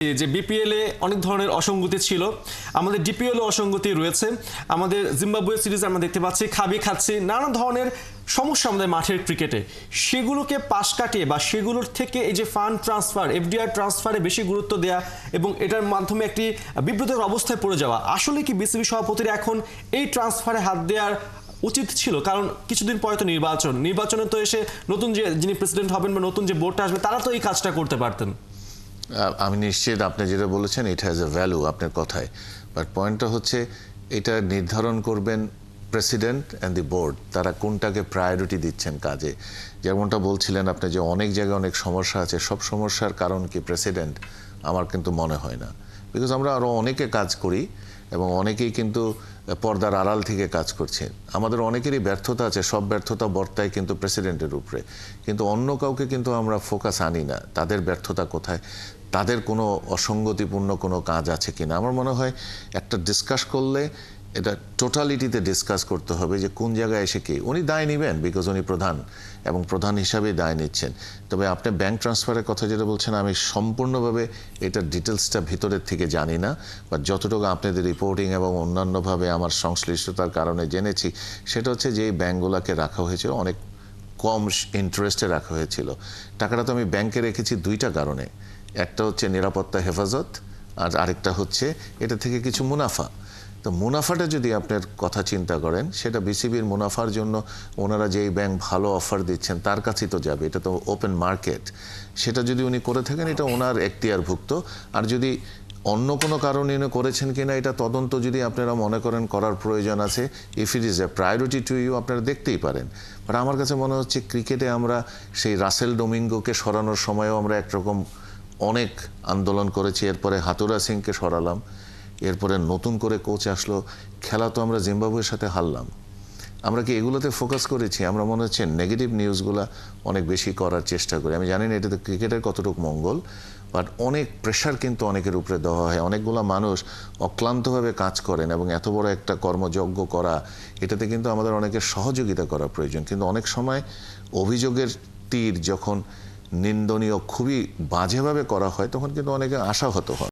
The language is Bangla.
যে বিপিএল এ অনেক ধরনের অসঙ্গতি ছিল, আমাদের ডিপিএল এ অসঙ্গতি রয়েছে। আমাদের জিম্বাবুয়ে সিরিজে আমরা দেখতে পাচ্ছি খাবি খাচ্ছি, নানা ধরনের সমস্যা আমাদের মাঠের ক্রিকেটে। সেগুলোকে পাশ কাটিয়ে বা সেগুলোর থেকে এই যে ফান্ড ট্রান্সফার, এফডিআর ট্রান্সফারে বেশি গুরুত্ব দেওয়া এবং এটার মাধ্যমে একটি বিব্রতকর অবস্থায় পড়ে যাওয়া, আসলে কি বিসিবি সভাপতির এখন এই ট্রান্সফারে হাত দেওয়ার উচিত ছিল? কারণ কিছুদিন পরে তো নির্বাচনে তো এসে নতুন যিনি প্রেসিডেন্ট হবেন বা নতুন যে বোর্ডটা আসবে তারা তো এই কাজটা করতে পারতেন। আমি নিশ্চিত আপনি যেটা বলেছেন ইট হ্যাজ এ ভ্যালু আপনার কথায়, বাট পয়েন্টটা হচ্ছে এটা নির্ধারণ করবেন প্রেসিডেন্ট অ্যান্ড দি বোর্ড, তারা কোনটাকে প্রায়োরিটি দিচ্ছেন কাজে। যেমনটা বলছিলেন আপনি যে অনেক জায়গায় অনেক সমস্যা আছে, সব সমস্যার কারণ কি প্রেসিডেন্ট? আমার কিন্তু মনে হয় না, বিকজ আমরা আরও অনেকে কাজ করি এবং অনেকেই কিন্তু পর্দার আড়াল থেকে কাজ করছে। আমাদের অনেকেরই ব্যর্থতা আছে, সব ব্যর্থতা বর্তায় কিন্তু প্রেসিডেন্টের উপরে, কিন্তু অন্য কাউকে কিন্তু আমরা ফোকাস আনি না তাদের ব্যর্থতা কোথায়, তাদের কোনো অসঙ্গতিপূর্ণ কোনো কাজ আছে কিনা। আমার মনে হয় একটা ডিসকাস করলে এটা টোটালিটিতে ডিসকাস করতে হবে যে কোন জায়গায় এসে কি উনি দায় নেবেন, বিকজ উনি প্রধান এবং প্রধান হিসাবেই দায় নিচ্ছেন। তবে আপনি ব্যাংক ট্রান্সফারের কথা যেটা বলছেন, আমি সম্পূর্ণভাবে এটার ডিটেলসটা ভিতরের থেকে জানি না, বা যতটুকু আপনাদের রিপোর্টিং এবং অন্যান্যভাবে আমার সংশ্লিষ্টতার কারণে জেনেছি, সেটা হচ্ছে যে এই ব্যাংকগুলোকে রাখা হয়েছিল অনেক কম ইন্টারেস্টে রাখা হয়েছিল। টাকাটা তো আমি ব্যাংকে রেখেছি দুইটা কারণে, একটা হচ্ছে নিরাপত্তা হেফাজত, আর আরেকটা হচ্ছে এটা থেকে কিছু মুনাফা। তো মুনাফাটা যদি আপনার কথা চিন্তা করেন, সেটা বিসিবির মুনাফার জন্য ওনারা যেই ব্যাংক ভালো অফার দিচ্ছেন তার কাছেই তো যাবে, এটা তো ওপেন মার্কেট। সেটা যদি উনি করে থাকেন এটা ওনার এখতিয়ারভুক্ত। আর যদি অন্য কোনো কারণে উনি করেছেন কিনা এটা তদন্ত যদি আপনারা মনে করেন করার প্রয়োজন আছে, if it is a priority to you, আপনারা দেখতেই পারেন। বাট আমার কাছে মনে হচ্ছে ক্রিকেটে আমরা সেই রাসেল ডোমিঙ্গোকে সরানোর সময়ও আমরা একরকম অনেক আন্দোলন করেছি, এরপরে হাতুরা সিংকে সরালাম, এরপরে নতুন করে কোচ আসলো, খেলা তো আমরা জিম্বাবুয়ের সাথে হারলাম। আমরা কি এগুলোতে ফোকাস করেছি? আমরা মনে হচ্ছে নেগেটিভ নিউজগুলো অনেক বেশি করার চেষ্টা করি। আমি জানি না এটাতে ক্রিকেটের কতটুকু মঙ্গল, বাট অনেক প্রেশার কিন্তু অনেকের উপরে দেওয়া হয়। অনেকগুলো মানুষ অক্লান্তভাবে কাজ করেন এবং এত বড় একটা কর্মযজ্ঞ করা, এটাতে কিন্তু আমাদের অনেকের সহযোগিতা করা প্রয়োজন। কিন্তু অনেক সময় অভিযোগের তীর যখন নিন্দনীয় খুবই বাজেভাবে করা হয়, তখন কিন্তু অনেকে আশাহত হন।